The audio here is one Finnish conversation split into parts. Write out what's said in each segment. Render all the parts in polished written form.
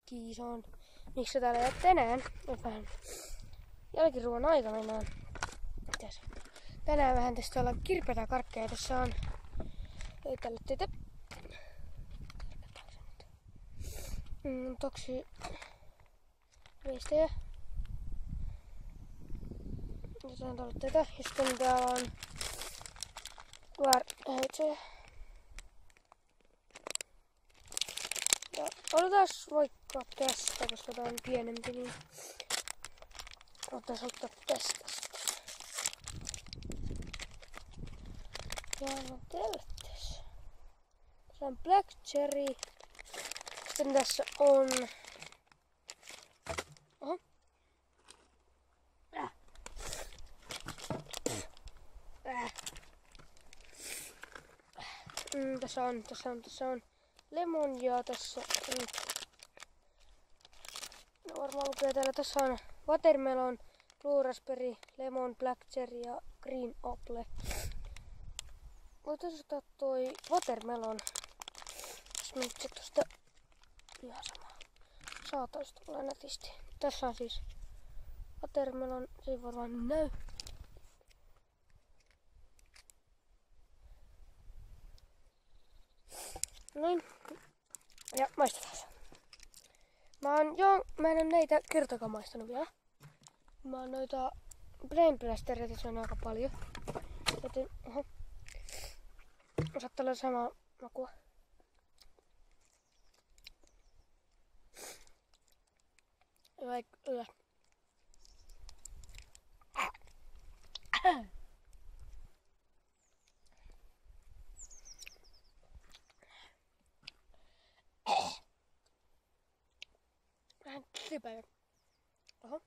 kiisoon. Miksi se täällä tänään? Vähän jälkiruoan aika mennään. Mitäs? Tänään vähän tästä ollaan kirpeitä karkkeja. Tässä on... Ei tälle teitä. Toksi... Veistejä. Jotain tavoitteita. Ja sitten täällä on... Heitsejä. Ja otetaan vaikka tästä, koska tää on pienempi, niin otetaan ottaa tästä sitten. Ja no telttes. Tässä on black cherry. Sitten tässä on... Oho. Tässä on lemon ja tässä no varmaan lukee täällä. Tässä on watermelon, blue raspberry, lemon, black cherry ja green apple. Voitaisiin ottaa toi watermelon. Jos me nyt tosta ihan sama. Saataisi tulla nätisti. Tässä on siis watermelon, se ei varmaan näy. Noin. Ja maistetaan. Mä en oo näitä kertakaan maistanut vielä. Mä oon noita Brain Blastereita, se on aika paljon. Joten, oho. Saattaa olla samaa makua. Hyvä. Vähän kirpäivä. Oho.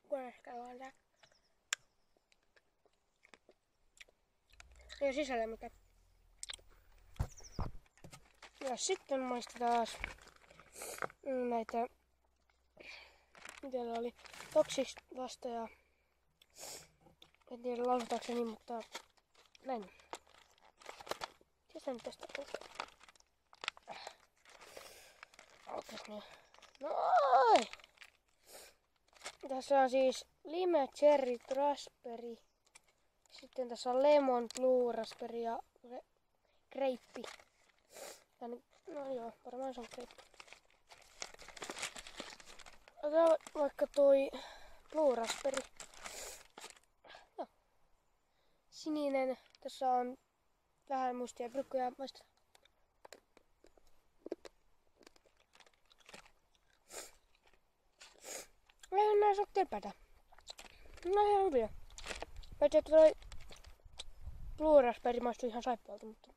Kuunnelkaa vaan tää. Ei oo sisällä mitään. Ja sitten maistetaan taas näitä... Mitä oli? Toxic vasta ja... En tiedä lausutaanko niin, mutta näin. Mitäs nyt tästä on? Ootas niin. Noin! Tässä on siis lime, cherry, raspberry. Sitten tässä on lemon, blue raspberry ja grape. No joo, varmaan se on grape. Otetaan vaikka toi blue raspberry. No. Sininen. Tässä on vähän mustia pilkkuja. Maistetaan. Ei näin saa terpätä. No ihan hyviä. Paitsi että toi blue raspberry maistuu ihan saippualta, mutta...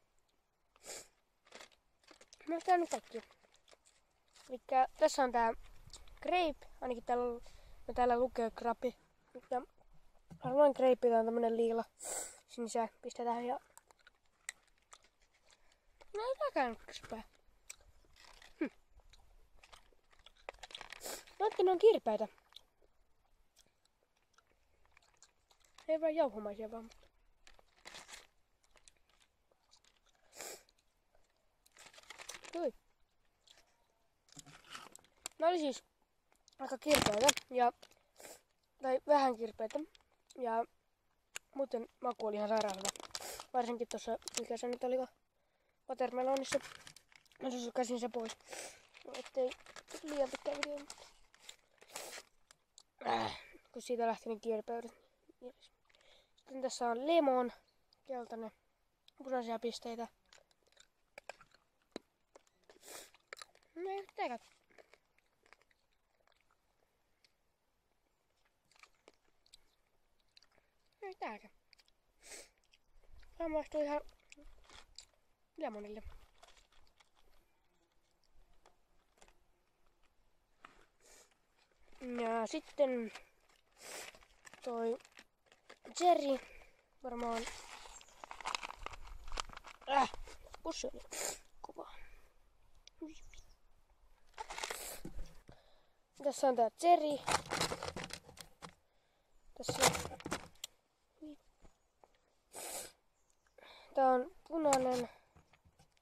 Mä oon nyt kaikki. Elikkä tässä on tää grape, ainakin täällä lukee grape. Mutta harvoin grape on tämmönen liila sinisä. Pistetään ja... No ei tääkään nyt krispää. Näytkin on kirpeitä. Ei vaan jauhomaisia vaan. Ui. Nää oli siis aika kirpeitä tai vähän kirpeitä ja muuten maku oli ihan sairaan hyvä. Varsinkin tossa, mikä se nyt oliko, watermelonissa. Mä käsin se pois, ettei liian pitkä video. Kun siitä lähti niin kirpeydet. Sitten tässä on lemon, keltainen, punaisia pisteitä. No ei tääkään. Ei tääkään. Tämä maistuu ihan lemonille. Ja sitten toi cherry varmaan pussi oli kova. Tässä on tää cherry. Tässä on Tää on punainen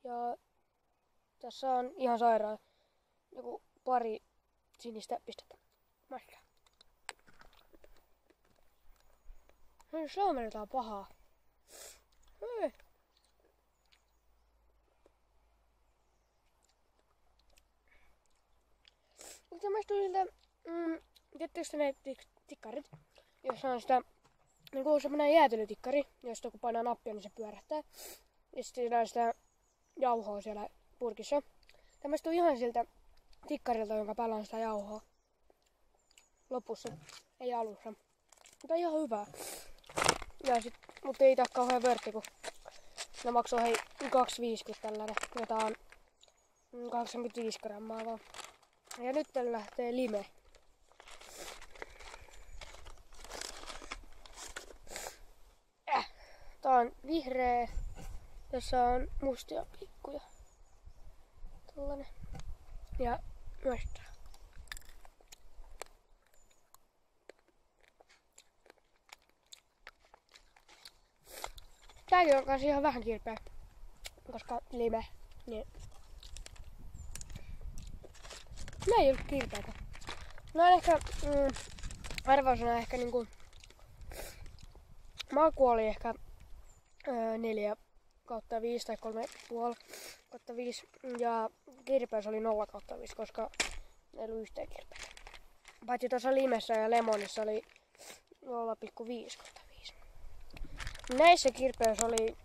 ja tässä on ihan sairaan joku pari sinistä pistettä. Maistaa. Suomelta on pahaa. Hei. Mutta maistuu siltä, tiedättekö ne tikkarit, jossa on sitä niinku semmonen jäätelötikkari, josta kun painaa nappia, niin se pyörähtää. Ja sitten siinä on sitä jauhoa siellä purkissa. Tämä maistuu ihan siltä tikkarilta, jonka päällä on sitä jauhoa. Lopussa, ei alussa. Mutta ihan hyvää. Ja sit, mutta ei tää kauhean vörtti, kun ne maksoi hei 2,50 tällainen. Ja tää on 85 grammaa vaan. Ja nyt tällä lähtee lime. Tää on vihreä. Tässä on mustia pikkuja. Tällainen. Ja maistaa. Tääkin on kanssa ihan vähän kirpeä. Koska lime. Niin. Ne ei ollut kirpeitä. No ehkä arvausena ehkä niinku maku oli ehkä 4/5 tai 3,5/5 ja kirpeys oli 0/5, koska ei ollut yhteen kirpeitä. Paitsi tuossa limessä ja lemonissa oli 0,5/5. Näissä kirpeys oli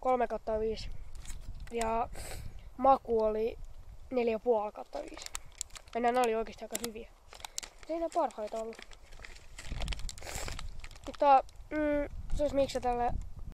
3/5 ja maku oli 4,5/5. Ja nämä oli oikeasti aika hyviä. Ei nää parhaita ollut. Mutta se olisi miksi tälle